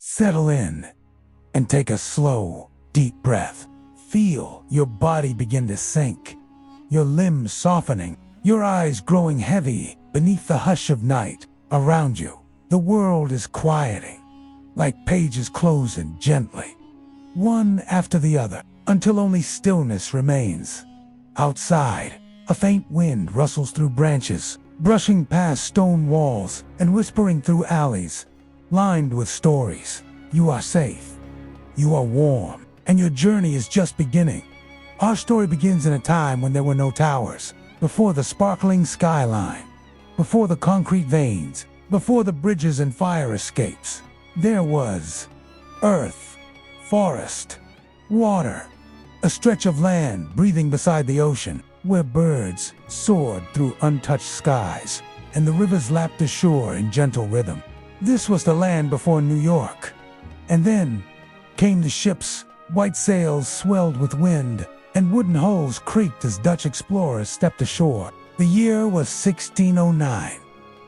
Settle in and take a slow, deep breath. Feel your body begin to sink, your limbs softening, your eyes growing heavy beneath the hush of night around you. The world is quieting, like pages closing gently, one after the other, until only stillness remains. Outside, a faint wind rustles through branches, brushing past stone walls and whispering through alleys lined with stories. You are safe, you are warm, and your journey is just beginning. Our story begins in a time when there were no towers, before the sparkling skyline, before the concrete veins, before the bridges and fire escapes. There was earth, forest, water, a stretch of land breathing beside the ocean, where birds soared through untouched skies, and the rivers lapped the shore in gentle rhythm. This was the land before New York. And then came the ships, white sails swelled with wind, and wooden hulls creaked as Dutch explorers stepped ashore. The year was 1609.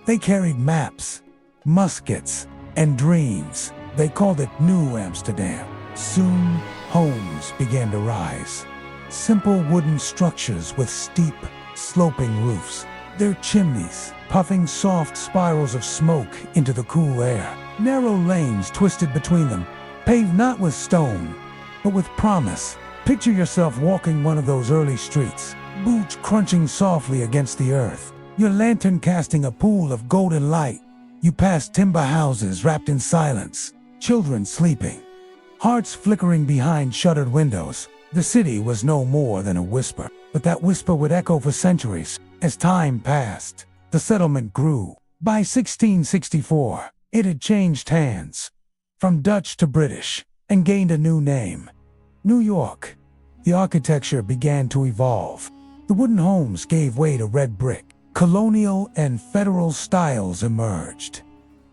They carried maps, muskets, and dreams. They called it New Amsterdam. Soon, homes began to rise. Simple wooden structures with steep, sloping roofs. Their chimneys puffing soft spirals of smoke into the cool air. Narrow lanes twisted between them, paved not with stone, but with promise. Picture yourself walking one of those early streets, boots crunching softly against the earth, your lantern casting a pool of golden light. You pass timber houses wrapped in silence, children sleeping, hearts flickering behind shuttered windows. The city was no more than a whisper, but that whisper would echo for centuries. As time passed, the settlement grew. By 1664, it had changed hands, from Dutch to British, and gained a new name: New York. The architecture began to evolve. The wooden homes gave way to red brick. Colonial and federal styles emerged.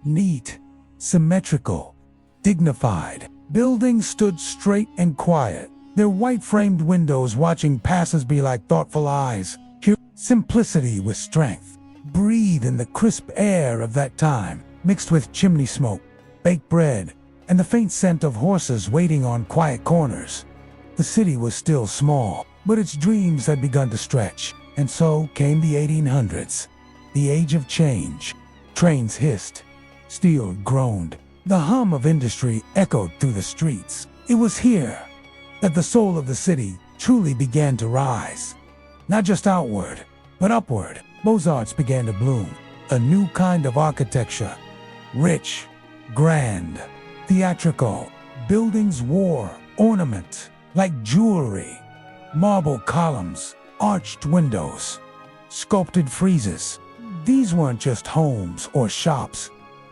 Neat, symmetrical, dignified. Buildings stood straight and quiet, their white-framed windows watching passers-by like thoughtful eyes. Here, simplicity with strength. Breathe in the crisp air of that time, mixed with chimney smoke, baked bread, and the faint scent of horses waiting on quiet corners. The city was still small, but its dreams had begun to stretch. And so came the 1800s, the age of change. Trains hissed, steel groaned, the hum of industry echoed through the streets. It was here that the soul of the city truly began to rise. Not just outward, but upward. Beaux-Arts began to bloom, a new kind of architecture. Rich, grand, theatrical. Buildings wore ornament like jewelry. Marble columns, arched windows, sculpted friezes. These weren't just homes or shops.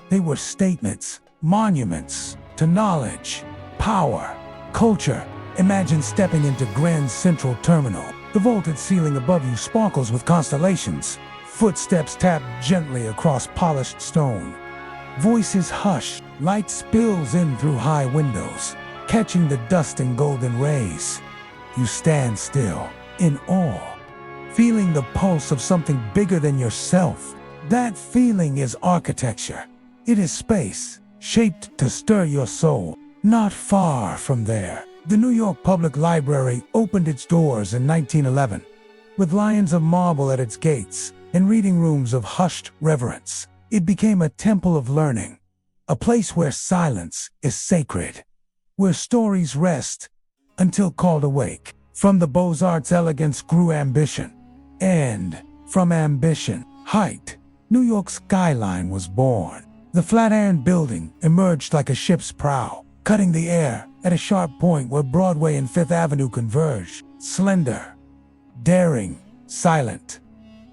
They were statements, monuments to knowledge, power, culture. Imagine stepping into Grand Central Terminal. The vaulted ceiling above you sparkles with constellations. Footsteps tap gently across polished stone. Voices hush. Light spills in through high windows, catching the dust in golden rays. You stand still, in awe, feeling the pulse of something bigger than yourself. That feeling is architecture. It is space, shaped to stir your soul. Not far from there, the New York Public Library opened its doors in 1911, with lions of marble at its gates and reading rooms of hushed reverence. It became a temple of learning, a place where silence is sacred, where stories rest until called awake. From the Beaux-Arts elegance grew ambition, and from ambition, height. New York's skyline was born. The Flatiron Building emerged like a ship's prow, cutting the air at a sharp point where Broadway and Fifth Avenue converged. Slender, daring, silent.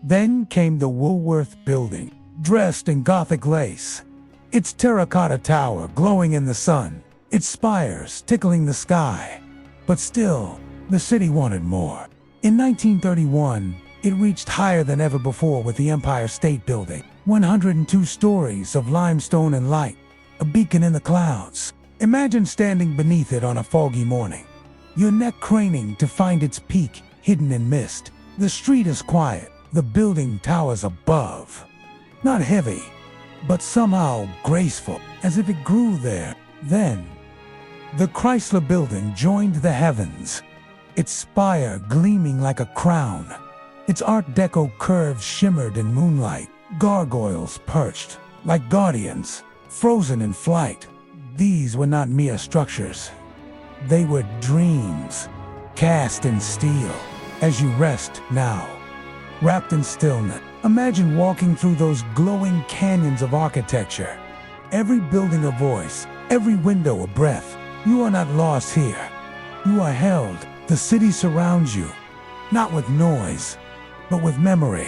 Then came the Woolworth Building, dressed in Gothic lace, its terracotta tower glowing in the sun, its spires tickling the sky. But still, the city wanted more. In 1931, it reached higher than ever before with the Empire State Building, 102 stories of limestone and light, a beacon in the clouds. Imagine standing beneath it on a foggy morning, your neck craning to find its peak hidden in mist. The street is quiet, the building towers above. Not heavy, but somehow graceful, as if it grew there. Then, the Chrysler building joined the heavens, its spire gleaming like a crown. Its Art Deco curves shimmered in moonlight, gargoyles perched like guardians, frozen in flight. These were not mere structures. They were dreams, cast in steel. As you rest now, wrapped in stillness, imagine walking through those glowing canyons of architecture. Every building a voice, every window a breath. You are not lost here. You are held. The city surrounds you, not with noise, but with memory.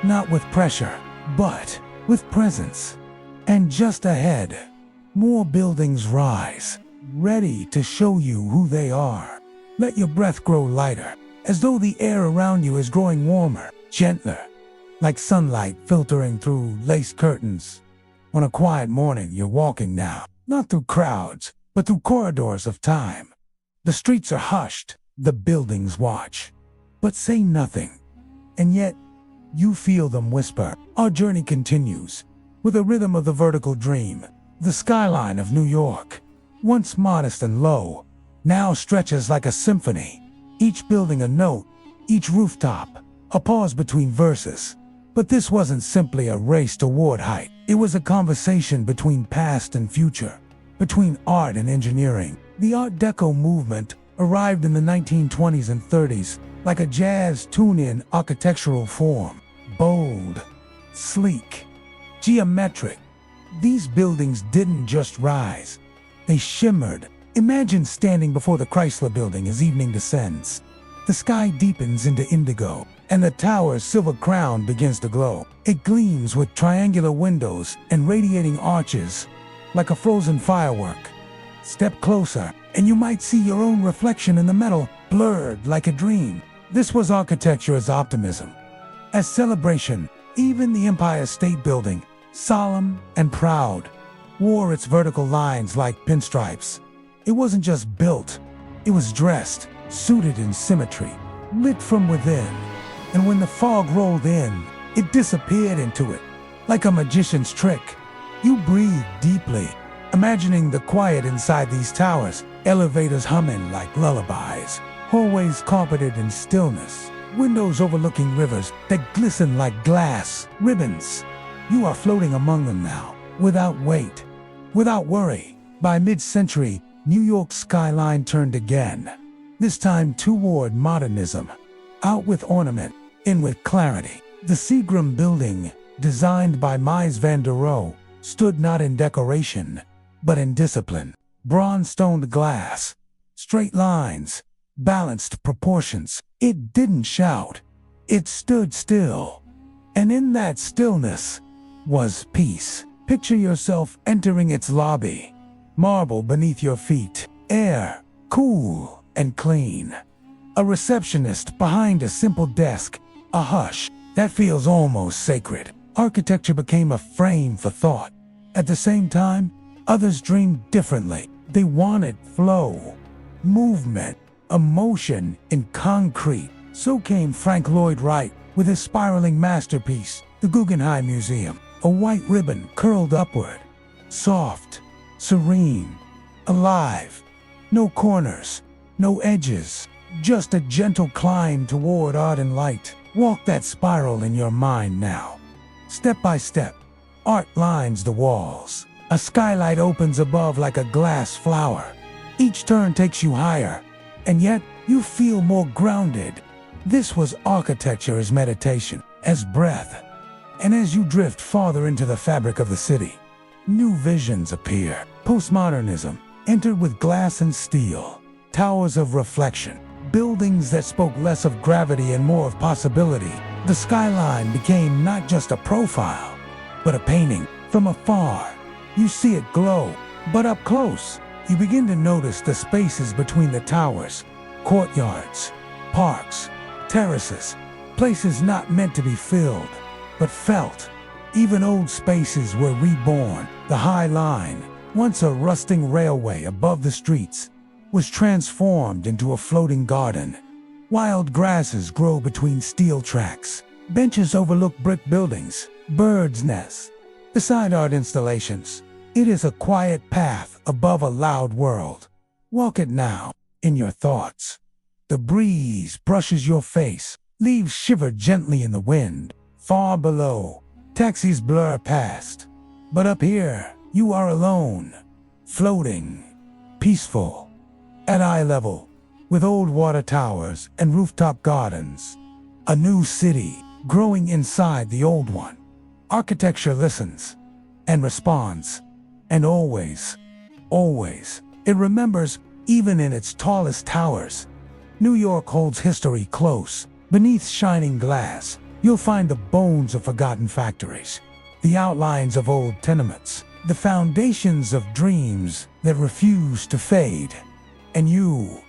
Not with pressure, but with presence. And just ahead, more buildings rise, ready to show you who they are. Let your breath grow lighter, as though the air around you is growing warmer, gentler, like sunlight filtering through lace curtains. On a quiet morning, you're walking now, not through crowds, but through corridors of time. The streets are hushed, the buildings watch, but say nothing. And yet, you feel them whisper. Our journey continues, with a rhythm of the vertical dream. The skyline of New York, once modest and low, now stretches like a symphony. Each building a note, each rooftop a pause between verses. But this wasn't simply a race toward height. It was a conversation between past and future, between art and engineering. The Art Deco movement arrived in the 1920s and 30s like a jazz tune-in architectural form. Bold, sleek, geometric. These buildings didn't just rise, they shimmered. Imagine standing before the Chrysler building as evening descends. The sky deepens into indigo, and the tower's silver crown begins to glow. It gleams with triangular windows and radiating arches, like a frozen firework. Step closer, and you might see your own reflection in the metal, blurred like a dream. This was architecture as optimism, as celebration. Even the Empire State Building, solemn and proud, wore its vertical lines like pinstripes. It wasn't just built, it was dressed, suited in symmetry, lit from within. And when the fog rolled in, it disappeared into it, like a magician's trick. You breathed deeply, imagining the quiet inside these towers, elevators humming like lullabies, hallways carpeted in stillness, windows overlooking rivers that glisten like glass ribbons. You are floating among them now, without weight, without worry. By mid-century, New York's skyline turned again, this time toward modernism. Out with ornament, in with clarity. The Seagram building, designed by Mies van der Rohe, stood not in decoration, but in discipline. Bronze-stoned glass, straight lines, balanced proportions. It didn't shout, it stood still. And in that stillness was peace. Picture yourself entering its lobby. Marble beneath your feet, air, cool and clean. A receptionist behind a simple desk, a hush that feels almost sacred. Architecture became a frame for thought. At the same time, others dreamed differently. They wanted flow, movement, emotion in concrete. So came Frank Lloyd Wright with his spiraling masterpiece, the Guggenheim Museum. A white ribbon curled upward, soft, serene, alive. No corners, no edges, just a gentle climb toward art and light. Walk that spiral in your mind now. Step by step, art lines the walls. A skylight opens above like a glass flower. Each turn takes you higher, and yet you feel more grounded. This was architecture as meditation, as breath. And as you drift farther into the fabric of the city, new visions appear. Postmodernism entered with glass and steel, towers of reflection, buildings that spoke less of gravity and more of possibility. The skyline became not just a profile, but a painting. From afar, you see it glow, but up close, you begin to notice the spaces between the towers, courtyards, parks, terraces, places not meant to be filled, but felt. Even old spaces were reborn. The High Line, once a rusting railway above the streets, was transformed into a floating garden. Wild grasses grow between steel tracks. Benches overlook brick buildings, birds' nests. Beside art installations, It is a quiet path above a loud world. Walk it now, in your thoughts. The breeze brushes your face, leaves shiver gently in the wind. Far below, taxis blur past. But up here, you are alone, floating, peaceful, at eye level, with old water towers and rooftop gardens. A new city growing inside the old one. Architecture listens and responds, and always, it remembers even in its tallest towers. New York holds history close. Beneath shining glass, you'll find the bones of forgotten factories, the outlines of old tenements, the foundations of dreams that refuse to fade. And you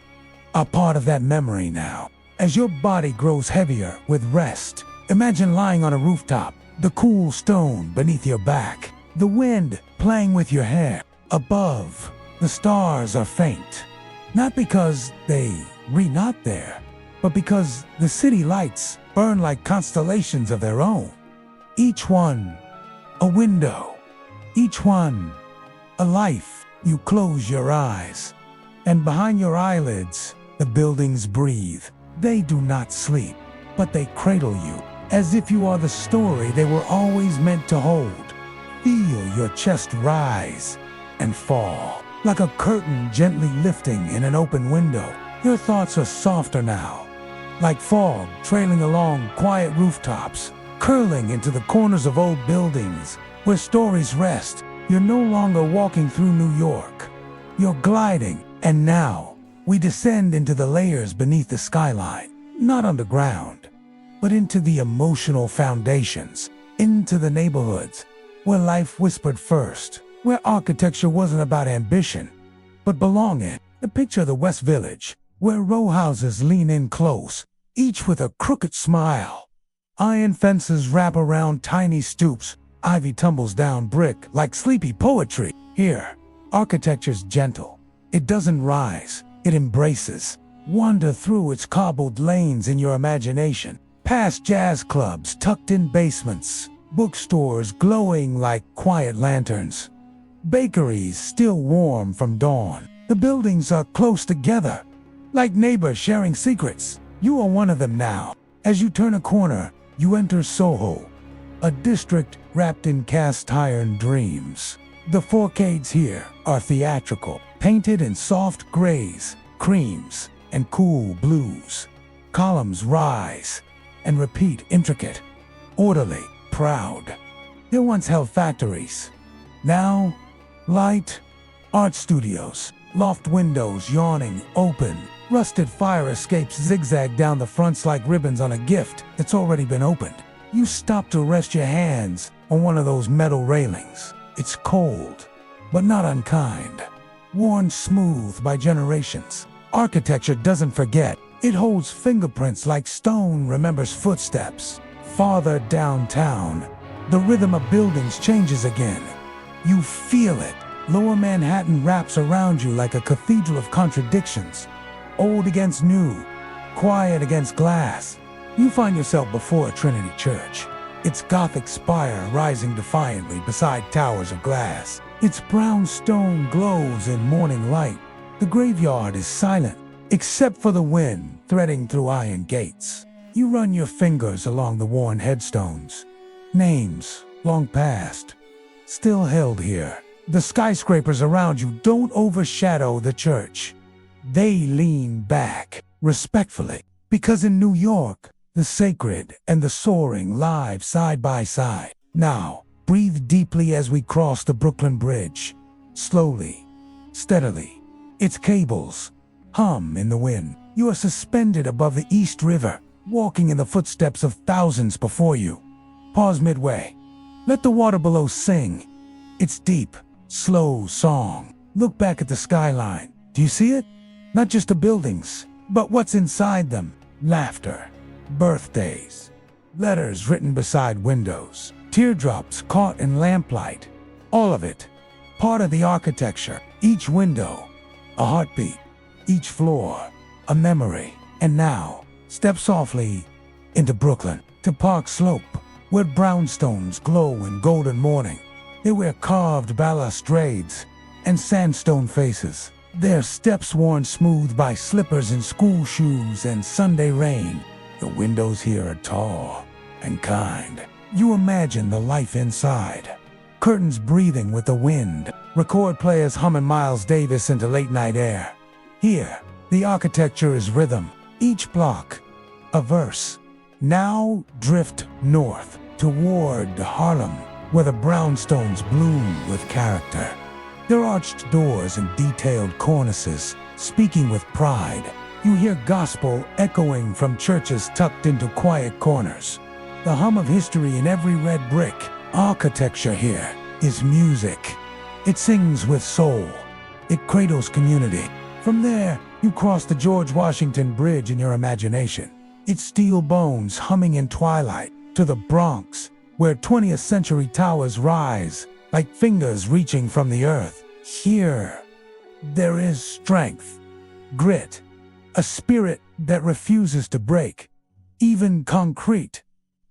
are part of that memory now. As your body grows heavier with rest, imagine lying on a rooftop, the cool stone beneath your back, the wind playing with your hair. Above, the stars are faint, not because they not there, but because the city lights burn like constellations of their own. Each one a window, each one a life. You close your eyes, and behind your eyelids, the buildings breathe. They do not sleep, but they cradle you, as if you are the story they were always meant to hold. Feel your chest rise and fall, like a curtain gently lifting in an open window. Your thoughts are softer now, like fog trailing along quiet rooftops, curling into the corners of old buildings where stories rest. You're no longer walking through New York. You're gliding, and now we descend into the layers beneath the skyline, not underground, but into the emotional foundations, into the neighborhoods where life whispered first, where architecture wasn't about ambition, but belonging. The picture of the West Village, where row houses lean in close, each with a crooked smile. Iron fences wrap around tiny stoops. Ivy tumbles down brick like sleepy poetry. Here, architecture's gentle. It doesn't rise, it embraces. Wander through its cobbled lanes in your imagination, past jazz clubs tucked in basements, bookstores glowing like quiet lanterns, bakeries still warm from dawn. The buildings are close together, like neighbors sharing secrets. You are one of them now. As you turn a corner, you enter Soho, a district wrapped in cast iron dreams. The facades here are theatrical, painted in soft grays, creams, and cool blues. Columns rise and repeat, intricate, orderly, proud. They once held factories. Now, light, art studios, loft windows yawning open. Rusted fire escapes zigzag down the fronts like ribbons on a gift that's already been opened. You stop to rest your hands on one of those metal railings. It's cold, but not unkind. Worn smooth by generations. Architecture doesn't forget. It holds fingerprints like stone remembers footsteps. Farther downtown, the rhythm of buildings changes again. You feel it. Lower Manhattan wraps around you like a cathedral of contradictions. Old against new, quiet against glass. You find yourself before a Trinity Church. Its Gothic spire rising defiantly beside towers of glass. Its brownstone glows in morning light. The graveyard is silent, except for the wind threading through iron gates. You run your fingers along the worn headstones. Names, long past, still held here. The skyscrapers around you don't overshadow the church. They lean back, respectfully, because in New York, the sacred and the soaring live side by side. Now, breathe deeply as we cross the Brooklyn Bridge. Slowly, steadily. Its cables hum in the wind. You are suspended above the East River, walking in the footsteps of thousands before you. Pause midway. Let the water below sing its deep, slow song. Look back at the skyline. Do you see it? Not just the buildings, but what's inside them. Laughter, birthdays, letters written beside windows, teardrops caught in lamplight. All of it, part of the architecture. Each window, a heartbeat. Each floor, a memory. And now, step softly into Brooklyn, to Park Slope, where brownstones glow in golden morning. They wear carved balustrades and sandstone faces, their steps worn smooth by slippers and school shoes and Sunday rain. The windows here are tall and kind. You imagine the life inside. Curtains breathing with the wind, record players humming Miles Davis into late-night air. Here, the architecture is rhythm, each block a verse. Now drift north toward Harlem, where the brownstones bloom with character. Their arched doors and detailed cornices, speaking with pride. You hear gospel echoing from churches tucked into quiet corners. The hum of history in every red brick. Architecture here is music. It sings with soul. It cradles community. From there, you cross the George Washington Bridge in your imagination, its steel bones humming in twilight, to the Bronx, where 20th century towers rise like fingers reaching from the earth. Here, there is strength, grit, a spirit that refuses to break. Even concrete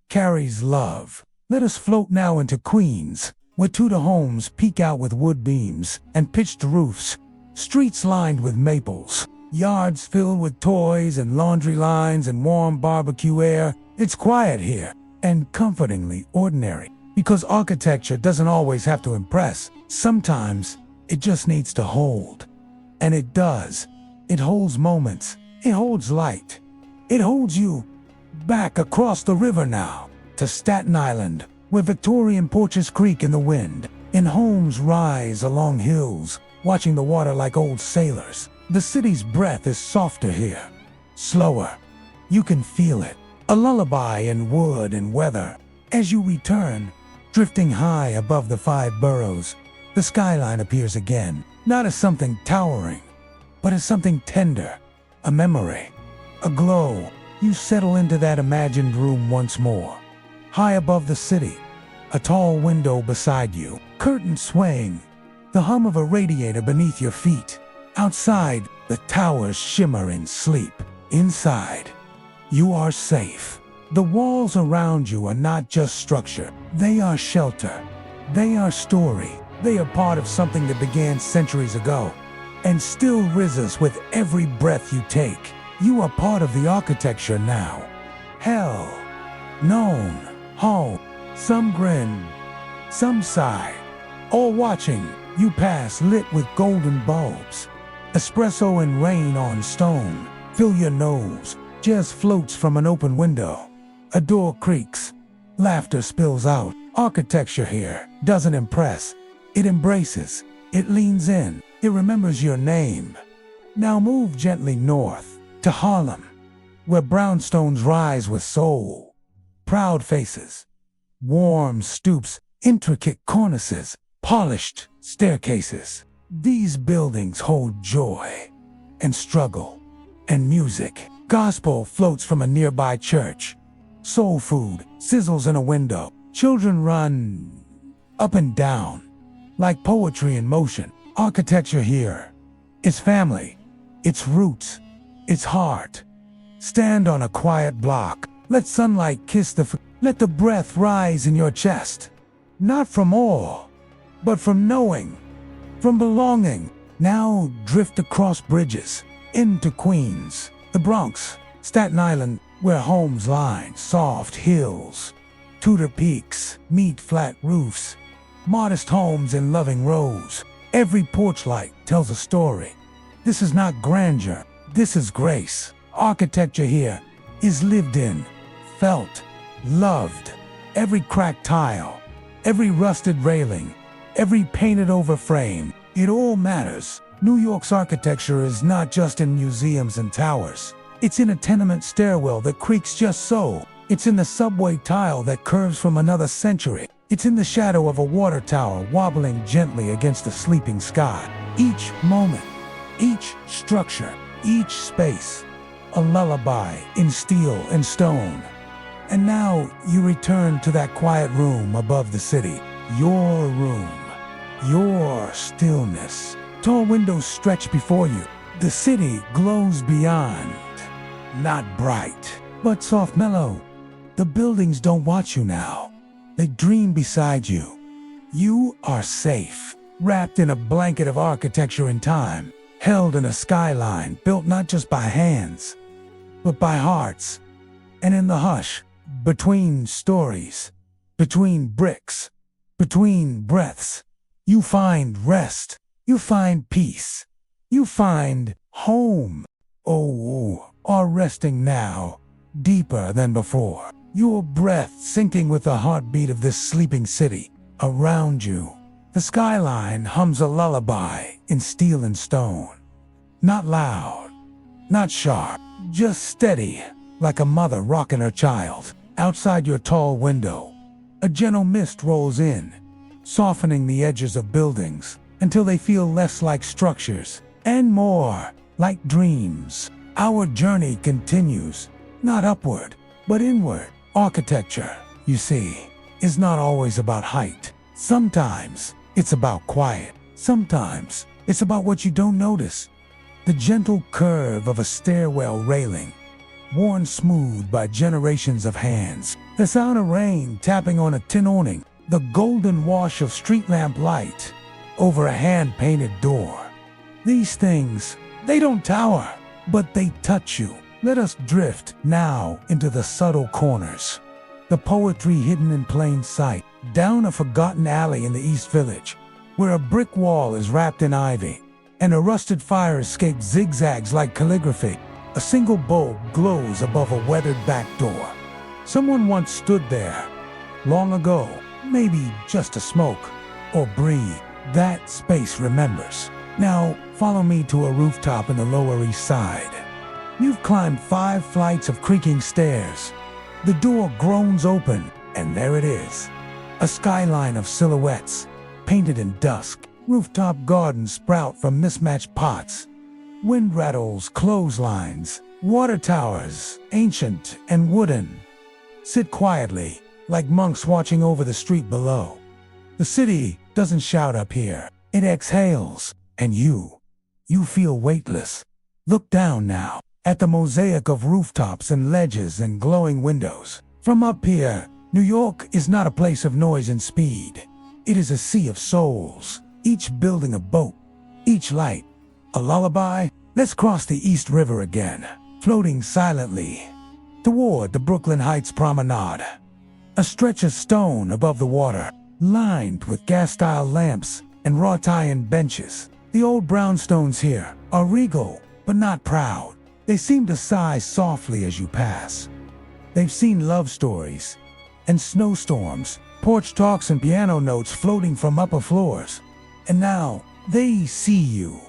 carries love. Let us float now into Queens, where Tudor homes peek out with wood beams and pitched roofs, streets lined with maples, yards filled with toys and laundry lines and warm barbecue air. It's quiet here and comfortingly ordinary, because architecture doesn't always have to impress. Sometimes it just needs to hold. And it does. It holds moments. It holds light. It holds you back across the river now, to Staten Island, where Victorian porches creak in the wind, and homes rise along hills, watching the water like old sailors. The city's breath is softer here, slower. You can feel it, a lullaby in wood and weather. As you return, drifting high above the 5 boroughs, the skyline appears again, not as something towering, but as something tender, a memory, a glow. You settle into that imagined room once more. High above the city, a tall window beside you, curtains swaying, the hum of a radiator beneath your feet. Outside, the towers shimmer in sleep. Inside, you are safe. The walls around you are not just structure. They are shelter. They are story. They are part of something that began centuries ago and still rises with every breath you take. You are part of the architecture now. Hell, known, home. Some grin, some sigh, all watching you pass lit with golden bulbs. Espresso and rain on stone fill your nose. Jazz floats from an open window. A door creaks. Laughter spills out. Architecture here doesn't impress. It embraces. It leans in. It remembers your name. Now move gently north to Harlem, where brownstones rise with soul. Proud faces, warm stoops, intricate cornices, polished staircases. These buildings hold joy and struggle and music. Gospel floats from a nearby church. Soul food sizzles in a window. Children run up and down like poetry in motion. Architecture here, its family, its roots, its heart. Stand on a quiet block. Let sunlight kiss let the breath rise in your chest. Not from awe, but from knowing, from belonging. Now drift across bridges, into Queens, the Bronx, Staten Island, where homes line soft hills. Tudor peaks meet flat roofs, modest homes in loving rows. Every porch light tells a story. This is not grandeur, this is grace. Architecture here is lived in, felt, loved. Every cracked tile, every rusted railing, every painted over frame, it all matters. New York's architecture is not just in museums and towers. It's in a tenement stairwell that creaks just so. It's in the subway tile that curves from another century. It's in the shadow of a water tower wobbling gently against the sleeping sky. Each moment, each structure, each space, a lullaby in steel and stone. And now you return to that quiet room above the city. Your room, your stillness. Tall windows stretch before you. The city glows beyond. Not bright, but soft mellow. The buildings don't watch you now. They dream beside you. You are safe, wrapped in a blanket of architecture and time, held in a skyline built not just by hands, but by hearts. And in the hush, between stories, between bricks, between breaths, you find rest, you find peace, you find home. Oh, are resting now, deeper than before, your breath syncing with the heartbeat of this sleeping city. Around you, the skyline hums a lullaby in steel and stone. Not loud, not sharp, just steady, like a mother rocking her child. Outside your tall window, a gentle mist rolls in, softening the edges of buildings until they feel less like structures and more like dreams. Our journey continues, not upward, but inward. Architecture, you see, is not always about height. Sometimes it's about quiet. Sometimes it's about what you don't notice. The gentle curve of a stairwell railing, worn smooth by generations of hands. The sound of rain tapping on a tin awning. The golden wash of street lamp light over a hand-painted door. These things, they don't tower, but they touch you. Let us drift now into the subtle corners. The poetry hidden in plain sight, down a forgotten alley in the East Village, where a brick wall is wrapped in ivy, and a rusted fire escape zigzags like calligraphy. A single bulb glows above a weathered back door. Someone once stood there, long ago, maybe just to smoke or breathe. That space remembers. Now, follow me to a rooftop in the Lower East Side. You've climbed 5 flights of creaking stairs. The door groans open, and there it is. A skyline of silhouettes, painted in dusk. Rooftop gardens sprout from mismatched pots. Wind rattles clotheslines. Water towers, ancient and wooden, sit quietly, like monks watching over the street below. The city doesn't shout up here. It exhales, and you feel weightless. Look down now, at the mosaic of rooftops and ledges and glowing windows. From up here, New York is not a place of noise and speed. It is a sea of souls, each building a boat, each light a lullaby. Let's cross the East River again, floating silently toward the Brooklyn Heights Promenade. A stretch of stone above the water, lined with gas-style lamps and wrought iron benches. The old brownstones here are regal, but not proud. They seem to sigh softly as you pass. They've seen love stories and snowstorms, porch talks and piano notes floating from upper floors. And now, they see you.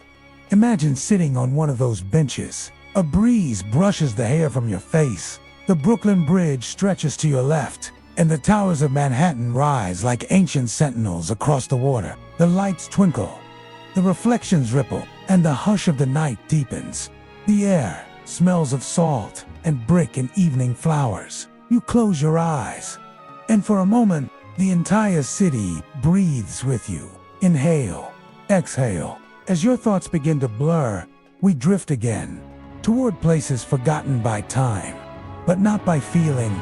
Imagine sitting on one of those benches. A breeze brushes the hair from your face. The Brooklyn Bridge stretches to your left, and the towers of Manhattan rise like ancient sentinels across the water. The lights twinkle, the reflections ripple, and the hush of the night deepens. The air smells of salt and brick and evening flowers. You close your eyes, and for a moment, the entire city breathes with you. Inhale, exhale. As your thoughts begin to blur, we drift again, toward places forgotten by time, but not by feeling.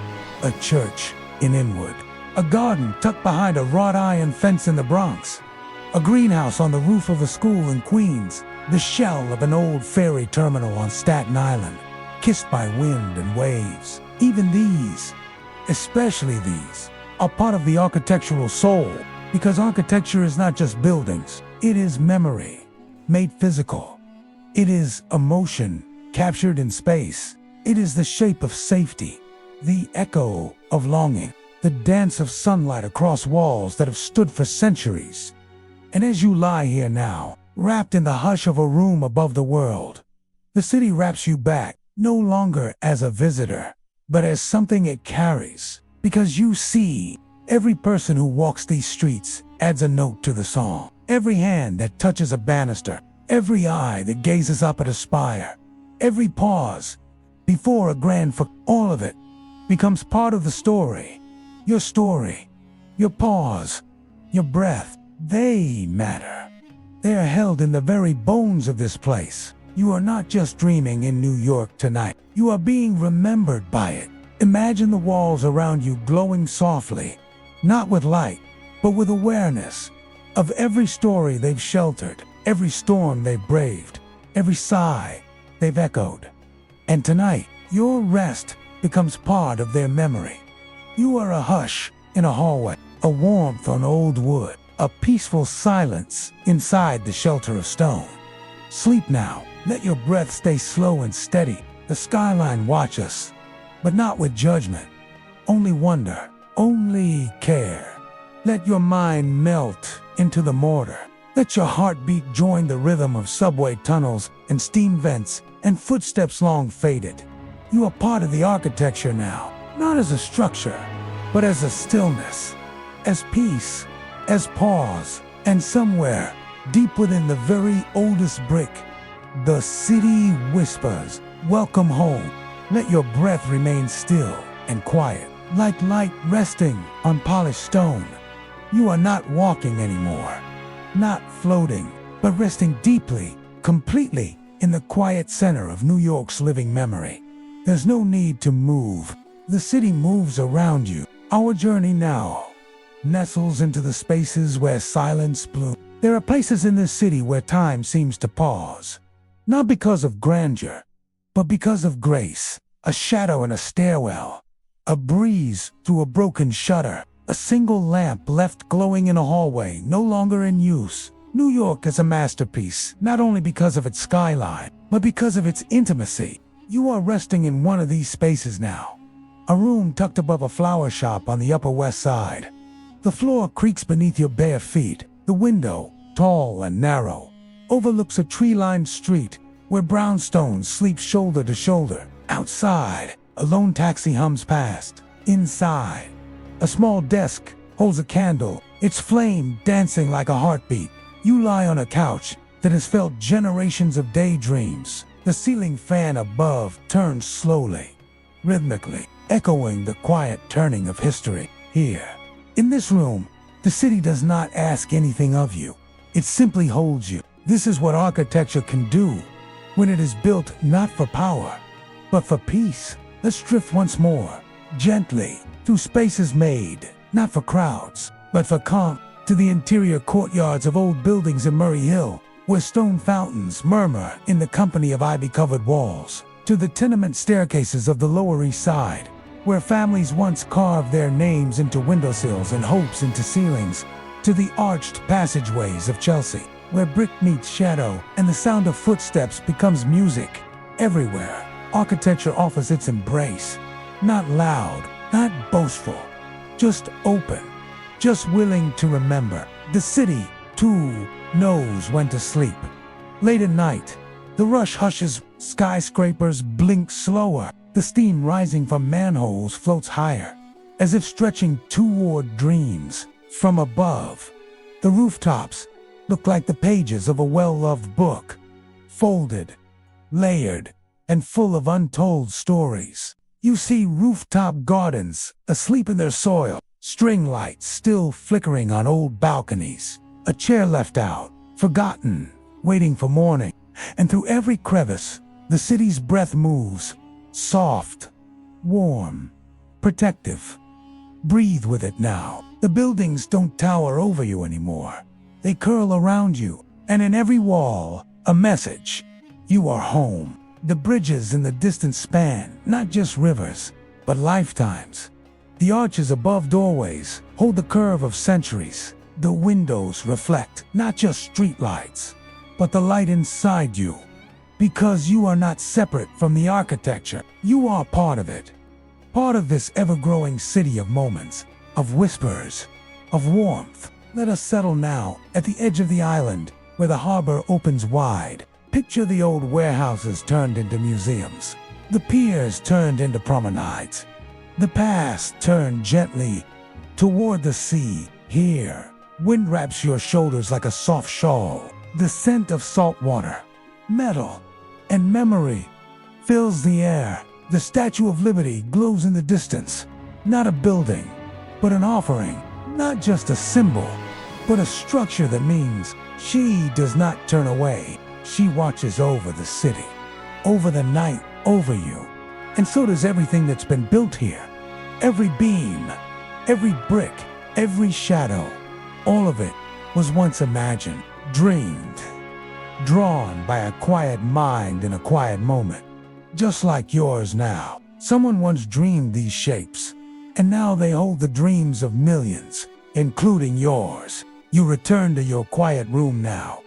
A church in Inwood, a garden tucked behind a wrought iron fence in the Bronx, a greenhouse on the roof of a school in Queens, the shell of an old ferry terminal on Staten Island, kissed by wind and waves. Even these, especially these, are part of the architectural soul, because architecture is not just buildings, it is memory, made physical. It is emotion, captured in space. It is the shape of safety, the echo of longing, the dance of sunlight across walls that have stood for centuries. And as you lie here now, wrapped in the hush of a room above the world, the city wraps you back, no longer as a visitor, but as something it carries. Because you see, every person who walks these streets adds a note to the song. Every hand that touches a banister, every eye that gazes up at a spire, every pause before a all of it becomes part of the story. Your story, your pause, your breath, they matter. They are held in the very bones of this place. You are not just dreaming in New York tonight. You are being remembered by it. Imagine the walls around you glowing softly, not with light, but with awareness of every story they've sheltered, every storm they've braved, every sigh they've echoed. And tonight, your rest becomes part of their memory. You are a hush in a hallway, a warmth on old wood, a peaceful silence inside the shelter of stone. Sleep now. Let your breath stay slow and steady. The skyline watch us, but not with judgment. Only wonder, only care. Let your mind melt into the mortar. Let your heartbeat join the rhythm of subway tunnels and steam vents and footsteps long faded. You are part of the architecture now, not as a structure, but as a stillness, as peace, as pause, and somewhere deep within the very oldest brick, the city whispers, "Welcome home." Let your breath remain still and quiet, like light resting on polished stone. You are not walking anymore, not floating, but resting deeply, completely in the quiet center of New York's living memory. There's no need to move. The city moves around you. Our journey now nestles into the spaces where silence blooms. There are places in this city where time seems to pause, not because of grandeur, but because of grace. A shadow in a stairwell, a breeze through a broken shutter, a single lamp left glowing in a hallway no longer in use. New York is a masterpiece, not only because of its skyline, but because of its intimacy. You are resting in one of these spaces now. A room tucked above a flower shop on the Upper West Side. The floor creaks beneath your bare feet. The window, tall and narrow, overlooks a tree-lined street where brownstones sleep shoulder to shoulder. Outside, a lone taxi hums past. Inside, a small desk holds a candle, its flame dancing like a heartbeat. You lie on a couch that has felt generations of daydreams. The ceiling fan above turns slowly, rhythmically, echoing the quiet turning of history. Here, in this room, the city does not ask anything of you. It simply holds you. This is what architecture can do when it is built not for power, but for peace. Let's drift once more, gently, through spaces made not for crowds, but for calm, to the interior courtyards of old buildings in Murray Hill, where stone fountains murmur in the company of ivy-covered walls, to the tenement staircases of the Lower East Side, where families once carved their names into windowsills and hopes into ceilings, to the arched passageways of Chelsea, where brick meets shadow and the sound of footsteps becomes music. Everywhere, architecture offers its embrace, not loud, not boastful, just open, just willing to remember. The city, too, knows when to sleep. Late at night, the rush hushes, skyscrapers blink slower, the steam rising from manholes floats higher, as if stretching toward dreams. From above, the rooftops look like the pages of a well-loved book, folded, layered, and full of untold stories. You see rooftop gardens asleep in their soil, string lights still flickering on old balconies, a chair left out, forgotten, waiting for morning. And through every crevice, the city's breath moves, soft, warm, protective. Breathe with it now. The buildings don't tower over you anymore. They curl around you, and in every wall, a message. You are home. The bridges in the distance span, not just rivers, but lifetimes. The arches above doorways hold the curve of centuries. The windows reflect not just streetlights, but the light inside you. Because you are not separate from the architecture, you are part of it. Part of this ever-growing city of moments, of whispers, of warmth. Let us settle now at the edge of the island where the harbor opens wide. Picture the old warehouses turned into museums, the piers turned into promenades, the past turned gently toward the sea. Here, wind wraps your shoulders like a soft shawl. The scent of salt water, metal, and memory fills the air. The Statue of Liberty glows in the distance. Not a building, but an offering. Not just a symbol, but a structure that means she does not turn away. She watches over the city, over the night, over you. And so does everything that's been built here. Every beam, every brick, every shadow. All of it was once imagined, dreamed, drawn by a quiet mind in a quiet moment. Just like yours now. Someone once dreamed these shapes, and now they hold the dreams of millions, including yours. You return to your quiet room now,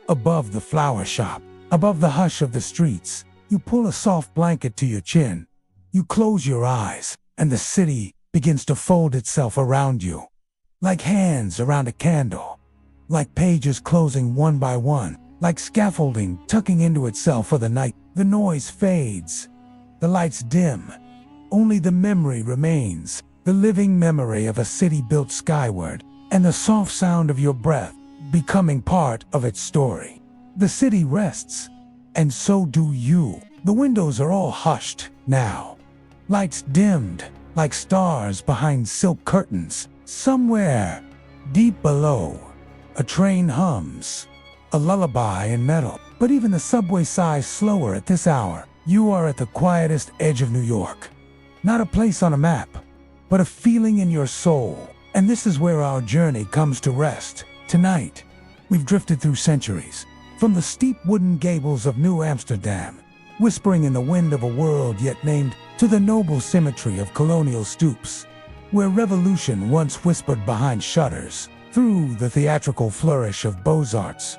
above the flower shop, above the hush of the streets. You pull a soft blanket to your chin. You close your eyes, and the city begins to fold itself around you, like hands around a candle, like pages closing one by one, like scaffolding tucking into itself for the night. The noise fades, the lights dim. Only the memory remains, the living memory of a city built skyward, and the soft sound of your breath becoming part of its story. The city rests, and so do you. The windows are all hushed now, lights dimmed like stars behind silk curtains. Somewhere, deep below, a train hums, a lullaby in metal. But even the subway sighs slower at this hour. You are at the quietest edge of New York. Not a place on a map, but a feeling in your soul. And this is where our journey comes to rest. Tonight, we've drifted through centuries, from the steep wooden gables of New Amsterdam, whispering in the wind of a world yet named, to the noble symmetry of Colonial stoops, where revolution once whispered behind shutters, through the theatrical flourish of Beaux-Arts.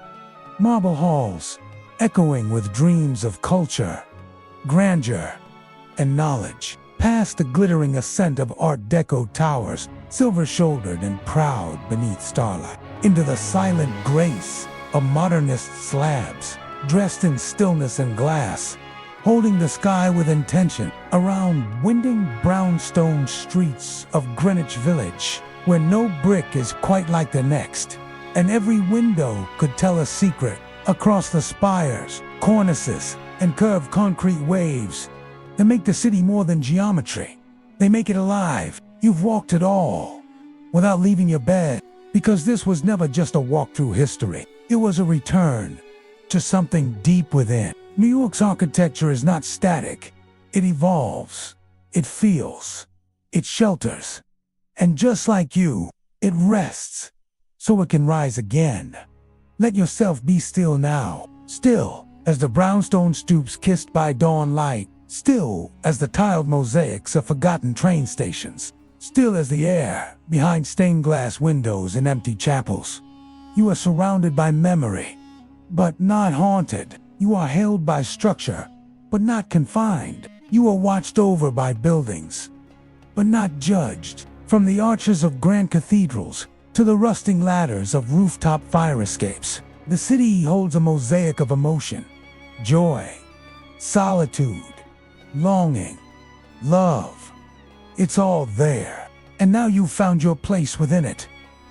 Marble halls, echoing with dreams of culture, grandeur, and knowledge, past the glittering ascent of Art Deco towers, silver-shouldered and proud beneath starlight, into the silent grace of modernist slabs, dressed in stillness and glass, holding the sky with intention, around winding brownstone streets of Greenwich Village, where no brick is quite like the next, and every window could tell a secret. Across the spires, cornices, and curved concrete waves that make the city more than geometry. They make it alive. You've walked it all, without leaving your bed, because this was never just a walk through history. It was a return to something deep within. New York's architecture is not static. It evolves, it feels, it shelters, and just like you, it rests, so it can rise again. Let yourself be still now, still as the brownstone stoops kissed by dawn light, still as the tiled mosaics of forgotten train stations, still as the air behind stained glass windows in empty chapels. You are surrounded by memory, but not haunted. You are held by structure, but not confined. You are watched over by buildings, but not judged. From the arches of grand cathedrals to the rusting ladders of rooftop fire escapes, the city holds a mosaic of emotion, joy, solitude, longing, love. It's all there, and now you've found your place within it.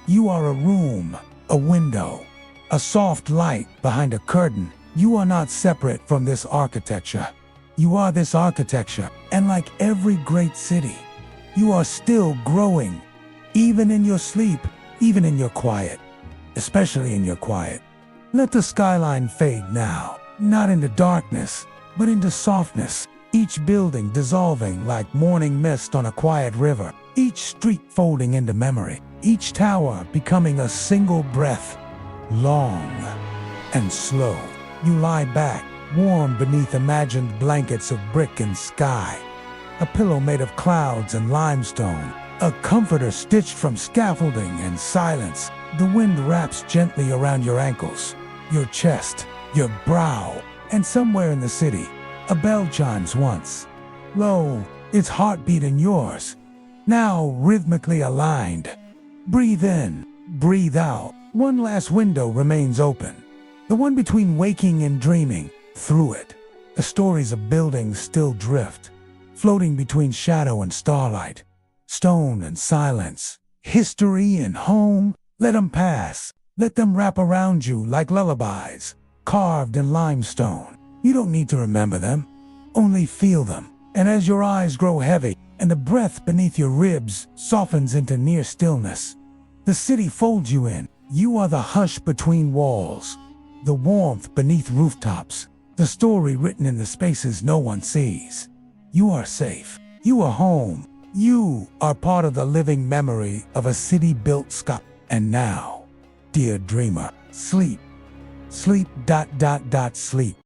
You are a room, a window, a soft light behind a curtain. You are not separate from this architecture. You are this architecture, and like every great city, you are still growing, even in your sleep, even in your quiet, especially in your quiet. Let the skyline fade now, not into darkness, but into softness. Each building dissolving like morning mist on a quiet river, each street folding into memory, each tower becoming a single breath, long and slow. You lie back, warm beneath imagined blankets of brick and sky, a pillow made of clouds and limestone, a comforter stitched from scaffolding and silence. The wind wraps gently around your ankles, your chest, your brow, and somewhere in the city, a bell chimes once. Low, its heartbeat and yours, now rhythmically aligned. Breathe in, breathe out. One last window remains open, the one between waking and dreaming. Through it, the stories of buildings still drift, floating between shadow and starlight, stone and silence, history and home. Let them pass. Let them wrap around you like lullabies, carved in limestone. You don't need to remember them, only feel them. And as your eyes grow heavy and the breath beneath your ribs softens into near stillness, the city folds you in. You are the hush between walls, the warmth beneath rooftops, the story written in the spaces no one sees. You are safe. You are home. You are part of the living memory of a city built sky. And now, Dear dreamer, sleep. Sleep. Sleep.